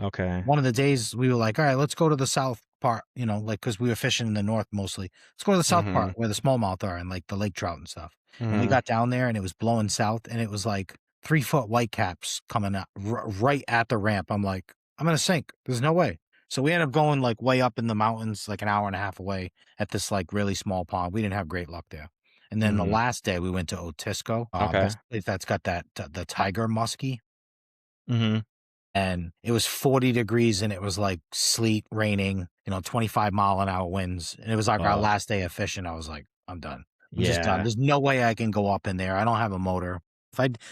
Speaker 2: Okay.
Speaker 1: One of the days we were like, all right, let's go to the south part, like because we were fishing in the north mostly. Let's go to the south part
Speaker 2: Mhm.
Speaker 1: where the smallmouth are and like the lake trout and stuff. And we
Speaker 2: Mhm.
Speaker 1: got down there and it was blowing south and it was like 3 foot whitecaps coming out right at the ramp. I'm like, I'm gonna sink. There's no way. So we ended up going like way up in the mountains, like an hour and a half away at this like really small pond. We didn't have great luck there. And then the
Speaker 2: Mhm.
Speaker 1: last day we went to Otisco.
Speaker 2: Okay.
Speaker 1: That's the place that's got that the tiger muskie,
Speaker 2: Mhm.
Speaker 1: and it was 40 degrees and it was like sleet raining, 25-mile-an-hour winds. And it was like our
Speaker 2: Oh,
Speaker 1: last day of fishing. I was like, I'm done. I'm just done.
Speaker 2: yeah.
Speaker 1: There's no way I can go up in there. I don't have a motor.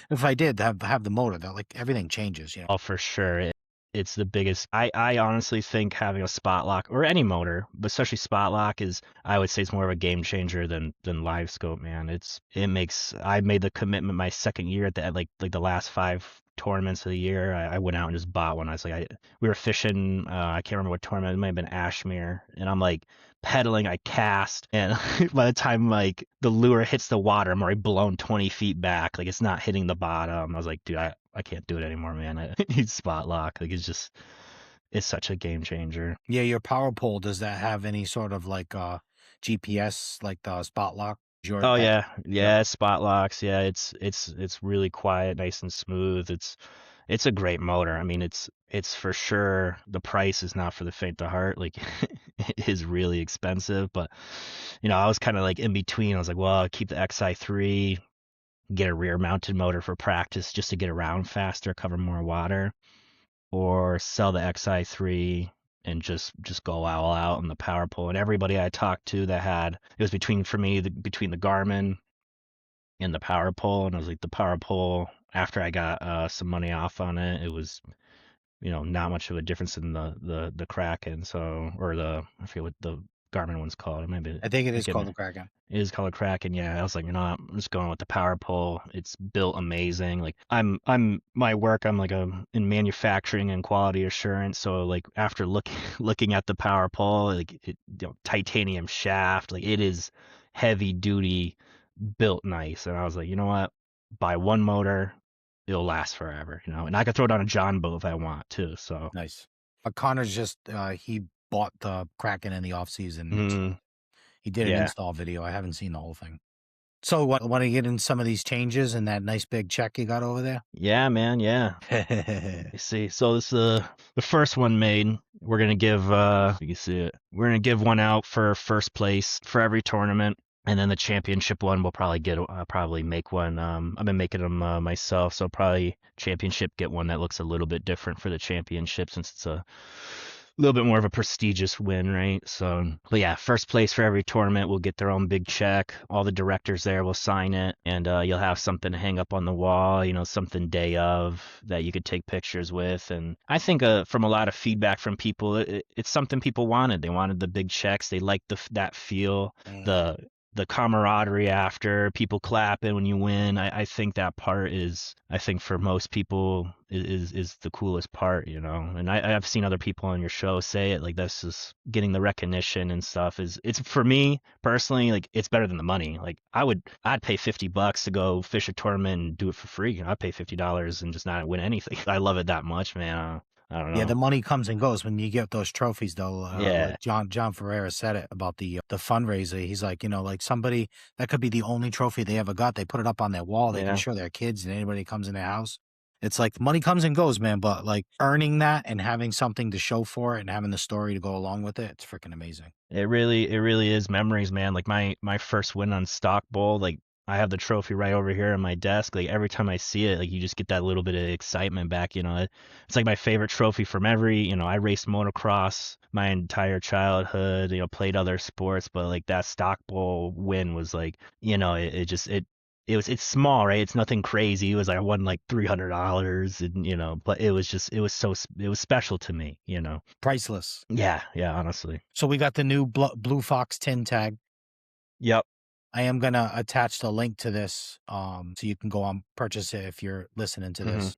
Speaker 1: If I did have the motor, that like everything changes.
Speaker 2: Oh, for sure. It's the biggest. I honestly think having a spot lock or any motor, but especially spot lock is, I would say, it's more of a game changer than live scope, man. It makes. I made the commitment my second year at like the last five tournaments of the year. I went out and just bought one. I was like, we were fishing. I can't remember what tournament. It might have been Ashmere, and I'm like pedaling. I cast, and by the time like the lure hits the water, I'm already blown 20 feet back. Like it's not hitting the bottom. I was like, dude, I can't do it anymore, man. I need spot lock. Like it's such a game changer.
Speaker 1: Yeah, your power pole, does that have any sort of like GPS, like the spot lock? Your
Speaker 2: Oh
Speaker 1: that
Speaker 2: yeah,
Speaker 1: Yep.
Speaker 2: yeah, spot locks. Yeah, it's really quiet, nice and smooth. It's a great motor. I mean, it's for sure the price is not for the faint of heart. Like it is really expensive, but I was kind of like in between. I was like, well, I'll keep the XI3, get a rear mounted motor for practice just to get around faster, cover more water, or sell the XI3 and just go all out on the power pole. And everybody I talked to that had it was between the Garmin and the power pole, and I was like the power pole. After I got some money off on it, it was not much of a difference in the Kraken. So or the I forget what the Garmin one's called. It might be
Speaker 1: I think it
Speaker 2: I
Speaker 1: is
Speaker 2: get
Speaker 1: called the Kraken.
Speaker 2: it is called Kraken. Yeah, I was like, I'm just going with the power pole. It's built amazing. Like I'm my work. I'm like in manufacturing and quality assurance. So like after looking at the power pole, like titanium shaft, like it is heavy duty, built nice. And I was like, you know what? Buy one motor, it'll last forever. And I could throw it on a John boat if I want too. So.
Speaker 1: Nice. Connor's just he bought the Kraken in the off season.
Speaker 2: Mm,
Speaker 1: He did an
Speaker 2: yeah.
Speaker 1: install video. I haven't seen the whole thing. So what want to get in some of these changes and that nice big check you got over
Speaker 2: Yeah, man. Yeah.
Speaker 1: there?
Speaker 2: You see, so this the first one made. We're gonna give you can see it. We're gonna give one out for first place for every tournament, and then the championship one we'll probably probably make one. I've been making them myself, so probably championship get one that looks a little bit different for the championship since it's a little bit more of a prestigious win, right? So, but yeah, first place for every tournament will get their own big check. All the directors there will sign it, and you'll have something to hang up on the wall. Something day of that you could take pictures with. And I think from a lot of feedback from people, it's something people wanted. They wanted the big checks. They liked that feel,
Speaker 1: Mhm.
Speaker 2: the camaraderie after, people clapping when you win. I think that part is, I think for most people is the coolest part, And I've seen other people on your show say it, like this is getting the recognition and stuff is, it's for me personally, like it's better than the money. Like I'd pay $50 to go fish a tournament and do it for free. I'd pay $50 and just not win anything. I love it that much, man. I don't
Speaker 1: Yeah,
Speaker 2: know.
Speaker 1: the money comes and goes when you get those trophies, though.
Speaker 2: Yeah.
Speaker 1: Like John Ferreira said it about the fundraiser. He's like, like somebody that could be the only trophy they ever got. They put it up on their wall. They can
Speaker 2: Yeah.
Speaker 1: show their kids and anybody that comes in their house. It's like money comes and goes, man. But like earning that and having something to show for it and having the story to go along with it, it's freaking amazing.
Speaker 2: It really is memories, man. Like my first win on Stock Bowl, like I have the trophy right over here on my desk. Like every time I see it, like you just get that little bit of excitement back. It's like my favorite trophy from I raced motocross my entire childhood. Played other sports, but like that Stock Bowl win was like, it's small, right? It's nothing crazy. It was like I won like $300, and but it was special to me.
Speaker 1: Priceless.
Speaker 2: Yeah, yeah, honestly.
Speaker 1: So we got the new Blue Fox tin tag.
Speaker 2: Yep.
Speaker 1: I am gonna attach the link to this, so you can go on purchase it if you're listening to
Speaker 2: hmm
Speaker 1: this.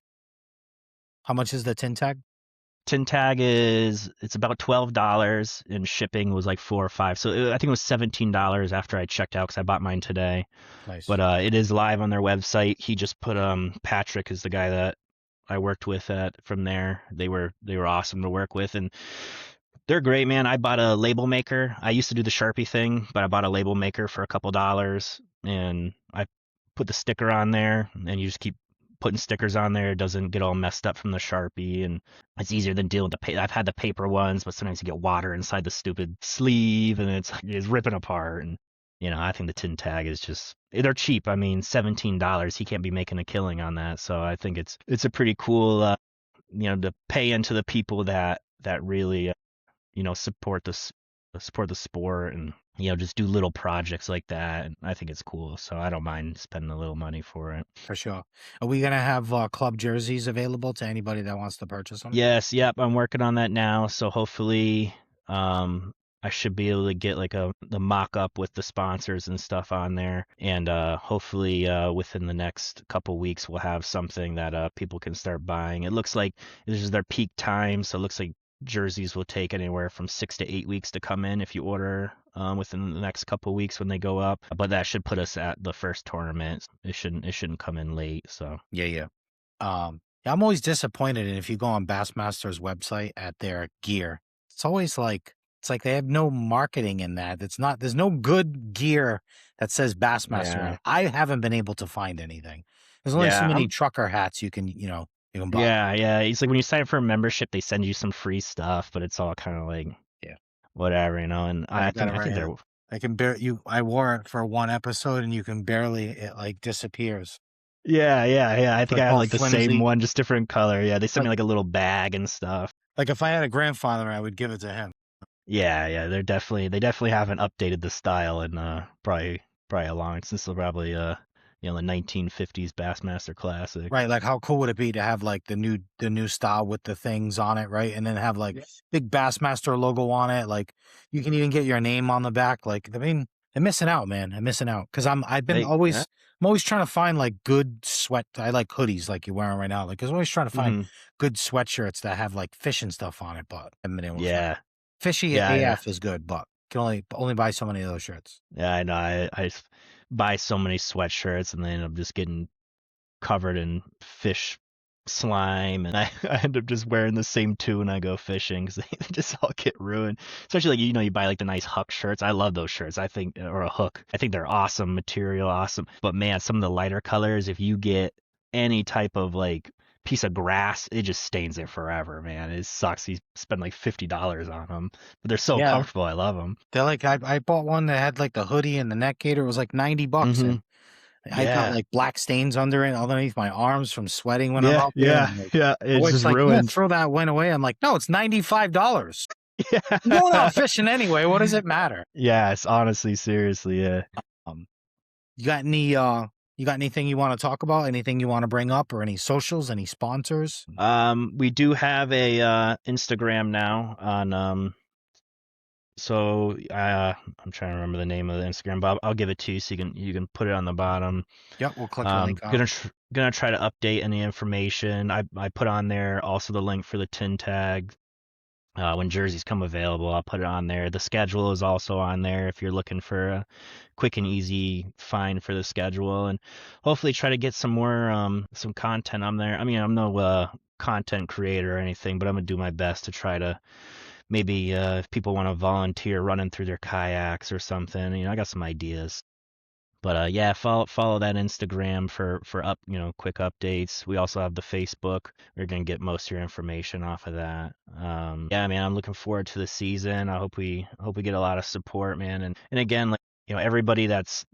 Speaker 1: How much is the tin tag?
Speaker 2: Tin tag it's about $12, and shipping was like 4 or 5. So I think it was $17 after I checked out because I bought mine today. But
Speaker 1: Nice.
Speaker 2: it is live on their website. He just put Patrick is the guy that I worked with at from there. They were awesome to work with, and they're great, man. I bought a label maker. I used to do the Sharpie thing, but I bought a label maker for a couple dollars, and I put the sticker on there, and you just keep putting stickers on there. It doesn't get all messed up from the Sharpie, and it's easier than dealing with the paper. I've had the paper ones, but sometimes you get water inside the stupid sleeve, and it's ripping apart. And I think the tin tag is just, they're cheap. I mean, $17. He can't be making a killing on that, so I think it's a pretty cool, to pay into the people that really support the sport, and just do little projects like that. And I think it's cool, so I don't mind spending a little money for it.
Speaker 1: For sure. Are we gonna have club jerseys available to anybody that wants to purchase them?
Speaker 2: Yes, yep, I'm working on that now, so hopefully I should be able to get like the mock up with the sponsors and stuff on there, and hopefully within the next couple weeks we'll have something that people can start buying. It looks like this is their peak time, so it looks like jerseys will take anywhere from 6 to 8 weeks to come in if you order within the next couple weeks when they go up. But that should put us at the first tournament. It shouldn't come in late. So
Speaker 1: Yeah, yeah. Yeah, I'm always disappointed, and if you go on Bassmaster's website at their gear, it's like they have no marketing in that. There's no good gear that says Bassmaster on
Speaker 2: yeah,
Speaker 1: it. I haven't been able to find anything. There's only so
Speaker 2: yeah,
Speaker 1: many trucker hats you can buy.
Speaker 2: yeah. It's like when you sign up for a membership, they send you some free stuff, but it's all kind of like
Speaker 1: Yeah.
Speaker 2: whatever. And
Speaker 1: Like
Speaker 2: I
Speaker 1: I got
Speaker 2: think
Speaker 1: it
Speaker 2: I
Speaker 1: right
Speaker 2: think they're
Speaker 1: here. I wore it for one episode and you can barely it like disappears.
Speaker 2: yeah. I
Speaker 1: It's
Speaker 2: think
Speaker 1: like
Speaker 2: I have
Speaker 1: all
Speaker 2: like the same
Speaker 1: flimsy.
Speaker 2: one, just different color. Yeah, they sent me
Speaker 1: Like
Speaker 2: like a little bag and stuff.
Speaker 1: like if I had a grandfather, I would give it to him.
Speaker 2: Yeah. They definitely haven't updated the style in probably a long since probably the 1950s Bassmaster Classic.
Speaker 1: Right, like how cool would it be to have like the new style with the things on it, right? And then have like big Bassmaster logo on it. Like you can even get your name on the back. Like I mean, I'm missing out, man. I'm missing out because
Speaker 2: They yeah.
Speaker 1: I'm always trying to find like good sweat. I like hoodies like you're wearing right now. Like I was always trying to find
Speaker 2: hmm
Speaker 1: good sweatshirts that have like fishing stuff on it, but I haven't been able to find.
Speaker 2: Yeah.
Speaker 1: Fishy
Speaker 2: Yeah.
Speaker 1: AF is good, but can only buy so many of those shirts.
Speaker 2: Yeah, I know. I buy so many sweatshirts and they end up just getting covered in fish slime, and I end up just wearing the same two when I go fishing because they just all get ruined. Especially like you buy like the nice Huck shirts. I love those shirts. I think, or a Hook. I think they're awesome material, awesome. But man, some of the lighter colors, if you get any type of like piece of grass, it just stains there forever, man. It sucks. You spend like $50 on them, but they're so
Speaker 1: Yeah,
Speaker 2: comfortable. I love them.
Speaker 1: they're like I bought one that had like the hoodie and the neck gaiter. It was like $90,
Speaker 2: hmm
Speaker 1: and I've got,
Speaker 2: Yeah.
Speaker 1: like, black stains under it underneath my arms from sweating when I'm
Speaker 2: Yeah,
Speaker 1: out there,
Speaker 2: yeah,
Speaker 1: and, like,
Speaker 2: yeah,
Speaker 1: my
Speaker 2: it's
Speaker 1: wife's
Speaker 2: just
Speaker 1: like, "Yeah,
Speaker 2: ruined.
Speaker 1: throw that win away." I'm like, "No, it's $95. I'm going out
Speaker 2: Yeah.
Speaker 1: fishing anyway, what does it matter?"
Speaker 2: Yes, honestly, seriously, yeah.
Speaker 1: Um, you got any, you got anything you wanna talk about? Anything you wanna bring up or any socials, any sponsors?
Speaker 2: We do have a Instagram now on so I'm trying to remember the name of the Instagram, but I'll give it to you so you can put it on the bottom.
Speaker 1: Yep, we'll click the link on.
Speaker 2: Gonna try to update any information. I put on there also the link for the tin tag. When jerseys come available, I'll put it on there. The schedule is also on there if you're looking for a quick and easy find for the schedule, and hopefully try to get some more some content on there. I mean, I'm no content creator or anything, but I'm gonna do my best to try to maybe if people want to volunteer running through their kayaks or something, I got some ideas. But yeah, follow that Instagram for quick updates. We also have the Facebook. We're gonna get most of your information off of that. Yeah, man, I'm looking forward to the season. I hope we get a lot of support, man. And again, like everybody that's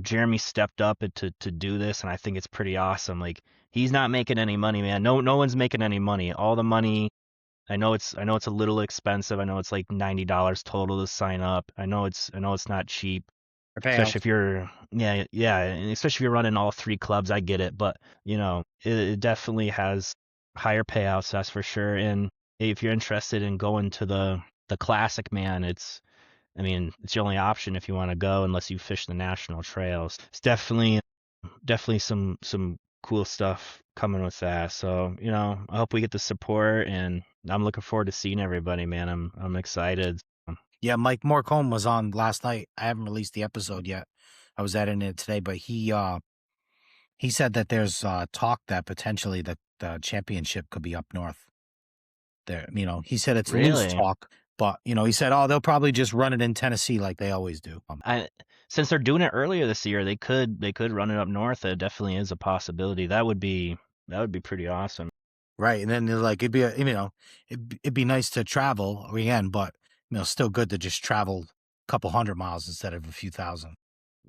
Speaker 2: Jeremy stepped up to do this, and I think it's pretty awesome. Like he's not making any money, man. No one's making any money. All the money. I know it's a little expensive. I know it's like $90 total to sign up. I know it's not cheap,
Speaker 1: For
Speaker 2: especially
Speaker 1: payouts.
Speaker 2: if you're yeah, and especially if you're running all three clubs. I get it, but it definitely has higher payouts, that's for sure. And if you're interested in going to the classic, man, it's the only option if you want to go unless you fish the national trails. It's definitely some cool stuff coming with that. So, I hope we get the support, and I'm looking forward to seeing everybody, man. I'm excited.
Speaker 1: Yeah, Mike Morcombe was on last night. I haven't released the episode yet. I was editing it today, but he said that there's, talk that potentially the championship could be up north. There, he said it's loose
Speaker 2: Really?
Speaker 1: talk, but, he said, "Oh, they'll probably just run it in Tennessee like they always do."
Speaker 2: I Since they're doing it earlier this year, they could run it up north. It definitely is a possibility. That would be pretty awesome.
Speaker 1: Right, and then they're like, it'd be it'd be nice to travel again, but, still good to just travel a couple 100 miles instead of a few thousand.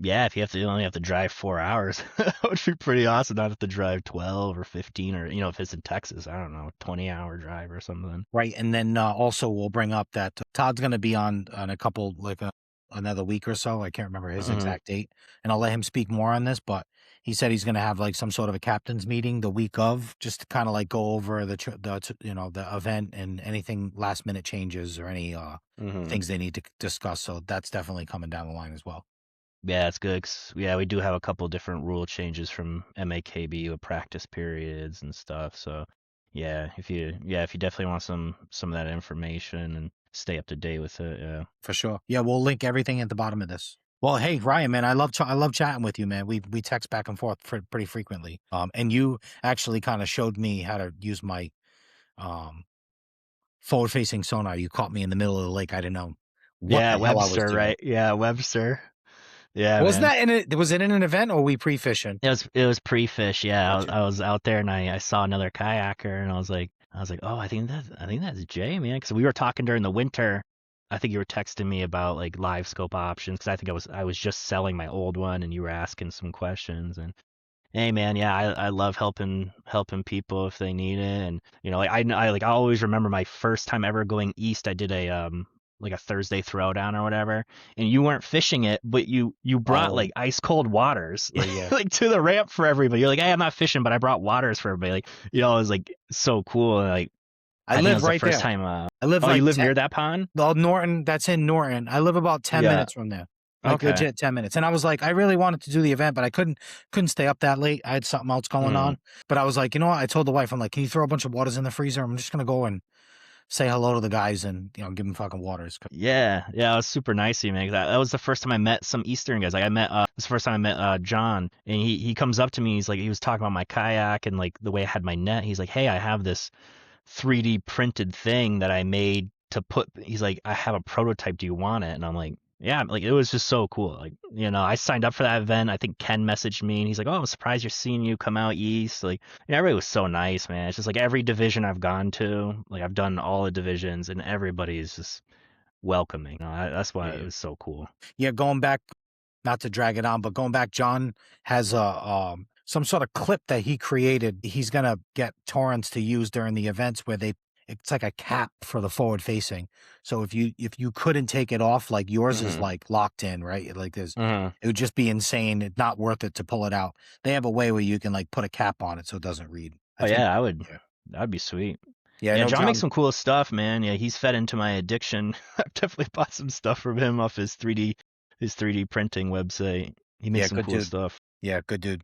Speaker 2: Yeah, if you only have to drive 4 hours, that would be pretty awesome. Not have to drive 12 or 15, or if it's in Texas, I don't know, 20-hour drive or something.
Speaker 1: Right, and then, also we'll bring up that Todd's gonna be on a couple like, another week or so, I can't remember his
Speaker 2: Hmm.
Speaker 1: exact date, and I'll let him speak more on this, but he said he's gonna have, like, some sort of a captain's meeting the week of, just to kinda, like, go over the event and anything last minute changes or any,
Speaker 2: Hmm.
Speaker 1: things they need to discuss, so that's definitely coming down the line as well.
Speaker 2: Yeah, it's good. 'Cause, yeah, we do have a couple different rule changes from MAKB with practice periods and stuff. So, if you definitely want some of that information and stay up to date with it, yeah.
Speaker 1: For sure. Yeah, we'll link everything at the bottom of this. Well, hey Ryan, man, I love chatting with you, man. We text back and forth pretty frequently. And you actually kind of showed me how to use my um forward facing sonar. You caught me in the middle of the lake. I didn't know what
Speaker 2: Yeah,
Speaker 1: the hell I was
Speaker 2: Webster,
Speaker 1: doing.
Speaker 2: right? Yeah, Webster. Yeah,
Speaker 1: Was
Speaker 2: man.
Speaker 1: that in it? Was it in an event or we pre fishing?
Speaker 2: It was pre-fish. Yeah,
Speaker 1: Gotcha.
Speaker 2: I was out there and I saw another kayaker and I was like, oh, I think that's Jay, man, because we were talking during the winter. I think you were texting me about like live scope options because I think I was just selling my old one and you were asking some questions. And hey, man, yeah, I love helping people if they need it. And like I always remember my first time ever going east. I did a like a Thursday throwdown or whatever, and you weren't fishing it, but you brought
Speaker 1: Oh,
Speaker 2: like ice cold waters
Speaker 1: yeah, yeah.
Speaker 2: like to the ramp for everybody. You're like, hey, I'm not fishing, but I brought waters for everybody. Like, it was like so cool. And like
Speaker 1: I
Speaker 2: I think that
Speaker 1: live
Speaker 2: was the
Speaker 1: right
Speaker 2: first
Speaker 1: there.
Speaker 2: time.
Speaker 1: I live
Speaker 2: Oh, you
Speaker 1: like
Speaker 2: live
Speaker 1: 10,
Speaker 2: near that pond?
Speaker 1: well, Norton, that's in Norton. I live about 10
Speaker 2: Yeah.
Speaker 1: minutes from there. Like
Speaker 2: Okay.
Speaker 1: legit 10 minutes. And I was like, I really wanted to do the event, but I couldn't stay up that late. I had something else going
Speaker 2: Mm.
Speaker 1: on. But I was like, you know what? I told the wife, I'm like, can you throw a bunch of waters in the freezer? I'm just gonna go and say hello to the guys and give them fucking waters.
Speaker 2: Yeah, yeah, it was super nice of you, man. That was the first time I met some Eastern guys. Like I met, this is the first time I met John, and he comes up to me. He's like, he was talking about my kayak and like the way I had my net. He's like, hey, I have this 3D printed thing that I made to put. He's like, I have a prototype. Do you want it? And I'm like, yeah. Like it was just so cool. Like I signed up for that event. I think Ken messaged me and he's like, oh, I'm surprised you're seeing you come out east. Like everybody was so nice, man. It's just like every division I've gone to, like I've done all the divisions, and everybody is just welcoming. That's why
Speaker 1: Yeah,
Speaker 2: it
Speaker 1: yeah.
Speaker 2: was so cool.
Speaker 1: Yeah, going back. not to drag it on, but going back, John has a some sort of clip that he created. He's gonna get torrents to use during the events where they it's like a cap for the forward facing. So if you couldn't take it off, like yours is
Speaker 2: Mm-hmm.
Speaker 1: like locked in, right? Like there's
Speaker 2: Mm-hmm.
Speaker 1: it would just be insane. It's not worth it to pull it out. They have a way where you can like put a cap on it so it doesn't read. I
Speaker 2: Oh
Speaker 1: think
Speaker 2: yeah, I would.
Speaker 1: yeah.
Speaker 2: That'd be sweet.
Speaker 1: Yeah, I
Speaker 2: Yeah,
Speaker 1: know
Speaker 2: John makes
Speaker 1: John.
Speaker 2: some cool stuff, man. Yeah, he's fed into my addiction. I've definitely bought some stuff from him off his 3D printing website. He makes
Speaker 1: Yeah,
Speaker 2: some
Speaker 1: good
Speaker 2: cool
Speaker 1: dude.
Speaker 2: stuff.
Speaker 1: Yeah, good dude.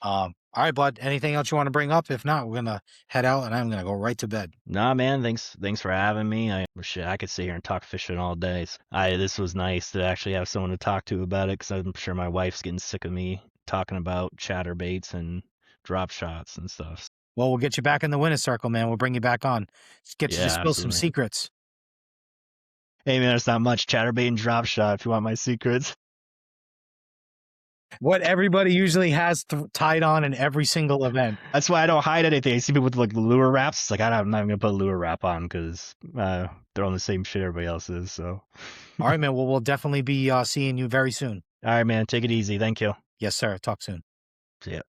Speaker 1: All right, bud. Anything else you want to bring up? If not, we're gonna head out and I'm gonna go right to bed.
Speaker 2: Nah, man, thanks for having me. Shit, I could sit here and talk fishing all day. This was nice to actually have someone to talk to about it because I'm sure my wife's getting sick of me talking about chatterbaits and drop shots and stuff.
Speaker 1: Well, we'll get you back in the winner's circle, man. We'll bring you back on. Just get you to
Speaker 2: Yeah,
Speaker 1: spill some
Speaker 2: absolutely.
Speaker 1: secrets.
Speaker 2: Hey man, it's not much chatterbait and drop shot if you want my secrets.
Speaker 1: What everybody usually has tied on in every single event.
Speaker 2: That's why I don't hide anything. I see people with like lure wraps. It's like I'm not even gonna put a lure wrap on because they're on the same shit everybody else is. So,
Speaker 1: All right, man. Well, we'll definitely be seeing you very soon.
Speaker 2: all right, man, take it easy. Thank you.
Speaker 1: Yes, sir. Talk soon.
Speaker 2: See ya.